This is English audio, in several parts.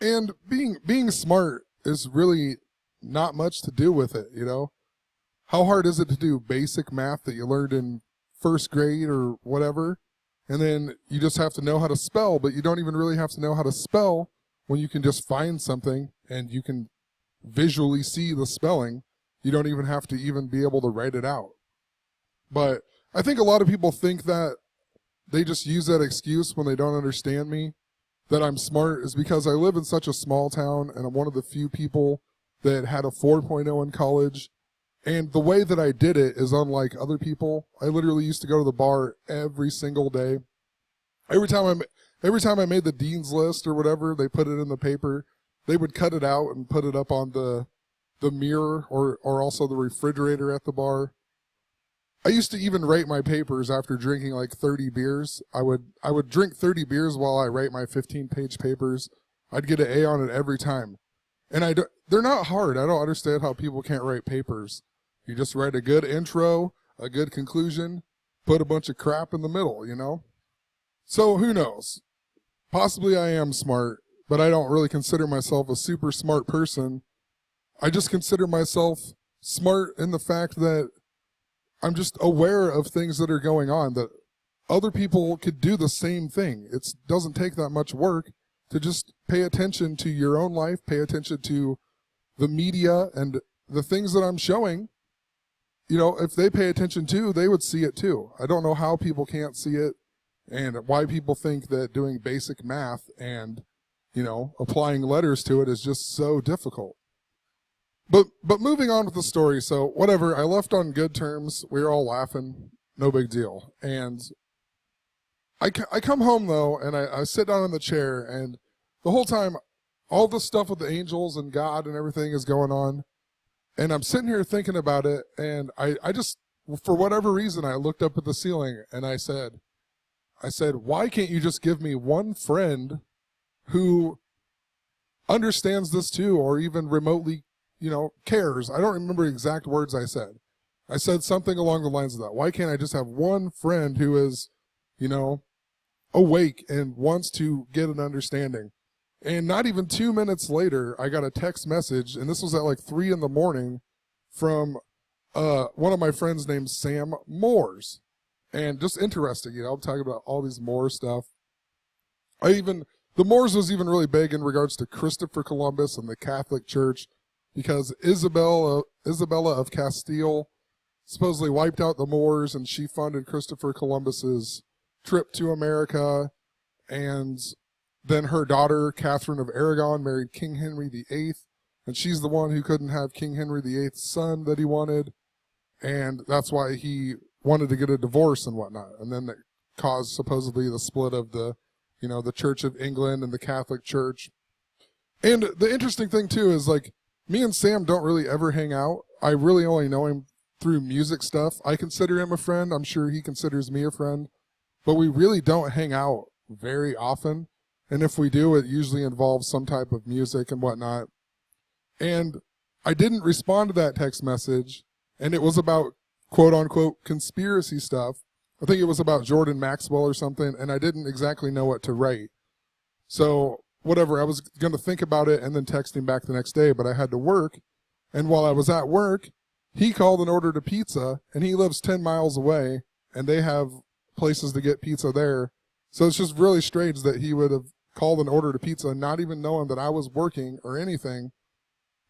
And being smart is really not much to do with it, you know? How hard is it to do basic math that you learned in first grade or whatever? And then you just have to know how to spell, but you don't even really have to know how to spell when you can just find something and you can visually see the spelling. You don't even have to even be able to write it out. But I think a lot of people think that they just use that excuse when they don't understand me, that I'm smart, is because I live in such a small town and I'm one of the few people that had a 4.0 in college. And the way that I did it is unlike other people. I literally used to go to the bar every single day. Every time I made the dean's list or whatever, they put it in the paper. They would cut it out and put it up on the mirror or also the refrigerator at the bar. I used to even write my papers after drinking like 30 beers. I would drink 30 beers while I write my 15-page papers. I'd get an A on it every time. And they're not hard. I don't understand how people can't write papers. You just write a good intro, a good conclusion, put a bunch of crap in the middle, you know? So who knows? Possibly I am smart, but I don't really consider myself a super smart person. I just consider myself smart in the fact that I'm just aware of things that are going on, that other people could do the same thing. It doesn't take that much work to just pay attention to your own life, pay attention to the media and the things that I'm showing. You know, if they pay attention too, they would see it too. I don't know how people can't see it and why people think that doing basic math and, you know, applying letters to it is just so difficult. But moving on with the story, so whatever, I left on good terms. We were all laughing, no big deal. And I come home, though, and I sit down in the chair, and the whole time, all the stuff with the angels and God and everything is going on. And I'm sitting here thinking about it, and I just, for whatever reason, I looked up at the ceiling, and I said, why can't you just give me one friend who understands this too, or even remotely, you know, cares? I don't remember the exact words I said. I said something along the lines of that. Why can't I just have one friend who is, you know, awake and wants to get an understanding? And not even 2 minutes later, I got a text message, and this was at like 3 a.m, from one of my friends named Sam Moores. And just interesting, you know, I'm talking about all these Moore stuff. The Moores was even really big in regards to Christopher Columbus and the Catholic Church, because Isabella of Castile supposedly wiped out the Moors, and she funded Christopher Columbus's trip to America. And then her daughter, Catherine of Aragon, married King Henry VIII, and she's the one who couldn't have King Henry VIII's son that he wanted, and that's why he wanted to get a divorce and whatnot. And then that caused supposedly the split of the Church of England and the Catholic Church. And the interesting thing too is, like, me and Sam don't really ever hang out. I really only know him through music stuff. I consider him a friend. I'm sure he considers me a friend. But we really don't hang out very often. And if we do, it usually involves some type of music and whatnot. And I didn't respond to that text message. And it was about quote-unquote conspiracy stuff. I think it was about Jordan Maxwell or something. And I didn't exactly know what to write. So whatever, I was going to think about it and then text him back the next day, but I had to work. And while I was at work, he called and ordered a pizza, and he lives 10 miles away, and they have places to get pizza there. So it's just really strange that he would have called and ordered a pizza, not even knowing that I was working or anything.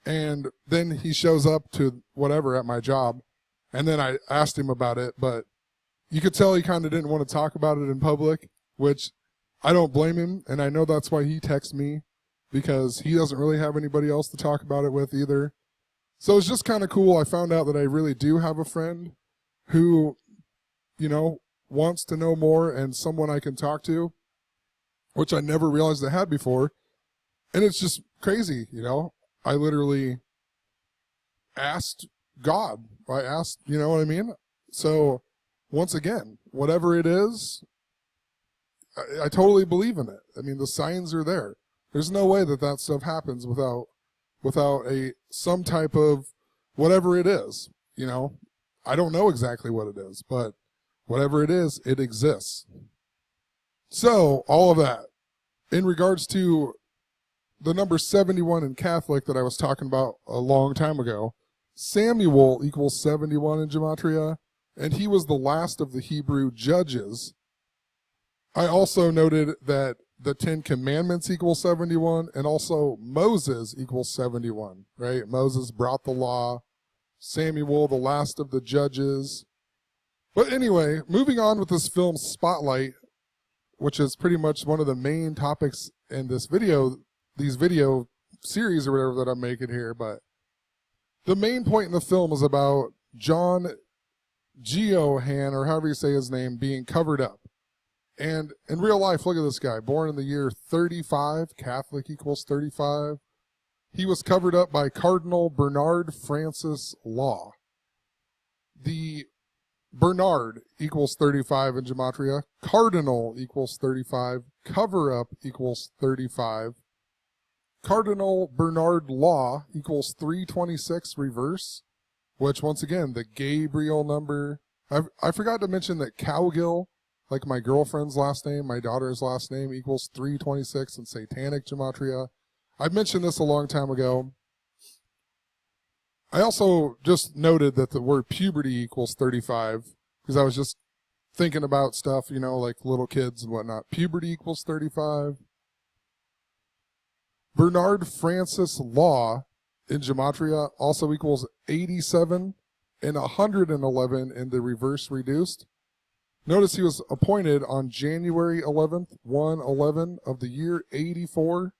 And then he shows up to whatever at my job, and then I asked him about it, but you could tell he kind of didn't want to talk about it in public, which I don't blame him, and I know that's why he texts me, because he doesn't really have anybody else to talk about it with either. So it's just kind of cool. I found out that I really do have a friend who, you know, wants to know more and someone I can talk to, which I never realized I had before. And it's just crazy, you know. I literally asked God. I asked, you know what I mean? So once again, whatever it is, I totally believe in it. I mean, the signs are there. There's no way that stuff happens without some type of whatever it is, you know. I don't know exactly what it is, but whatever it is, it exists. So all of that in regards to the number 71 in Catholic that I was talking about a long time ago, Samuel equals 71 in Gematria, and he was the last of the Hebrew judges. I also noted that the 10 Commandments equals 71, and also Moses equals 71, right? Moses brought the law. Samuel, the last of the judges. But anyway, moving on with this film's spotlight, which is pretty much one of the main topics in this video, these video series or whatever that I'm making here. But the main point in the film is about John Geohan, or however you say his name, being covered up. And in real life, look at this guy, born in the year 35, Catholic equals 35. He was covered up by Cardinal Bernard Francis Law. The Bernard equals 35 in Gematria. Cardinal equals 35. Cover-up equals 35. Cardinal Bernard Law equals 326 reverse, which once again, the Gabriel number. I forgot to mention that Cowgill, like my girlfriend's last name, my daughter's last name, equals 326 in Satanic Gematria. I mentioned this a long time ago. I also just noted that the word puberty equals 35, because I was just thinking about stuff, you know, like little kids and whatnot. Puberty equals 35. Bernard Francis Law in Gematria also equals 87 and 111 in the reverse reduced. Notice he was appointed on January 11th, 111 of the year 84.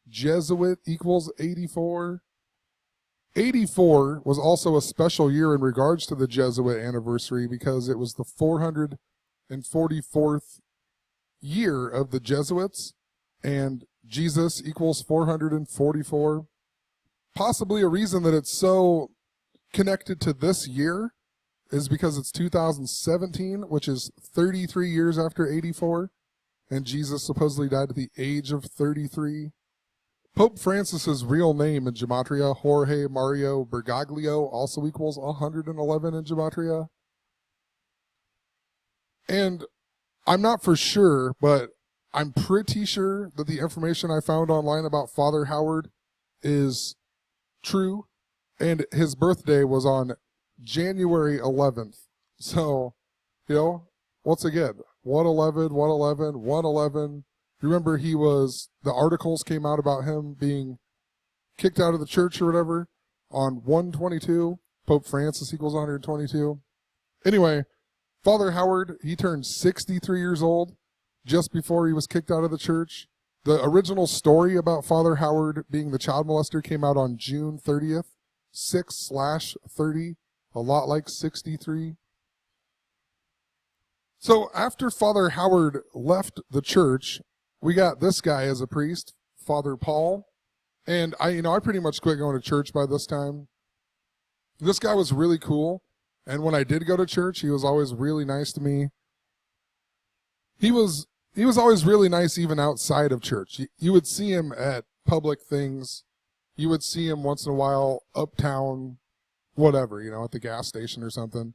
Jesuit equals 84. 84 was also a special year in regards to the Jesuit anniversary because it was the 444th year of the Jesuits, and Jesus equals 444. Possibly a reason that it's so connected to this year is because it's 2017, which is 33 years after 84, and Jesus supposedly died at the age of 33. Pope Francis's real name in Gematria, Jorge Mario Bergoglio, also equals 111 in Gematria. And I'm not for sure, but I'm pretty sure that the information I found online about Father Howard is true, and his birthday was on January 11th. So, you know, once again, 111, 111, 111. Remember, the articles came out about him being kicked out of the church or whatever on 122. Pope Francis equals 122. Anyway, Father Howard, he turned 63 years old just before he was kicked out of the church. The original story about Father Howard being the child molester came out on June 30th, 6/30, a lot like 63. So after Father Howard left the church, we got this guy as a priest, Father Paul. And I pretty much quit going to church by this time. This guy was really cool. And when I did go to church, he was always really nice to me. He was always really nice even outside of church. You would see him at public things. You would see him once in a while uptown, whatever, at the gas station or something.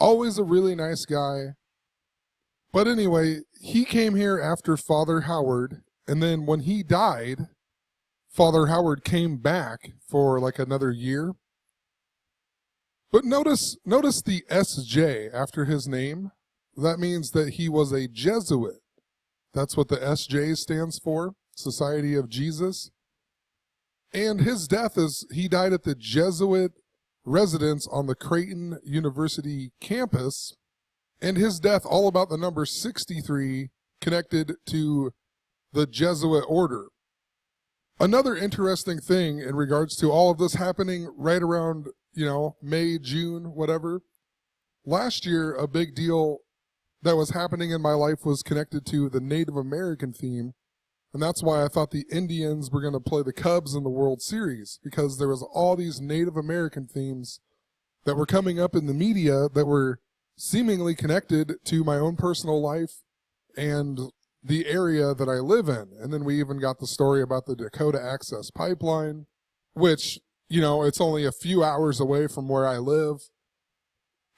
Always a really nice guy. But anyway, he came here after Father Howard, and then when he died, Father Howard came back for like another year. But notice the SJ after his name. That means that he was a Jesuit. That's what the SJ stands for, Society of Jesus. And his death he died at the Jesuit residence on the Creighton University campus. And his death, all about the number 63, connected to the Jesuit order. Another interesting thing in regards to all of this happening right around, May, June, whatever. Last year, a big deal that was happening in my life was connected to the Native American theme. And that's why I thought the Indians were going to play the Cubs in the World Series, because there was all these Native American themes that were coming up in the media that were seemingly connected to my own personal life and the area that I live in. And then we even got the story about the Dakota Access Pipeline, which, it's only a few hours away from where I live.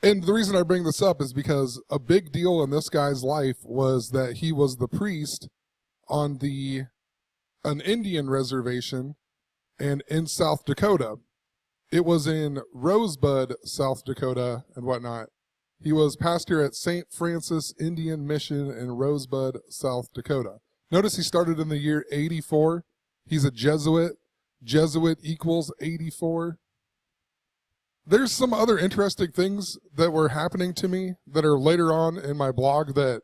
And the reason I bring this up is because a big deal in this guy's life was that he was the priest on the an Indian reservation and in South Dakota. It was in Rosebud, South Dakota, and whatnot. He was pastor at St. Francis Indian Mission in Rosebud, South Dakota. Notice he started in the year 84. He's a Jesuit. Jesuit equals 84. There's some other interesting things that were happening to me that are later on in my blog that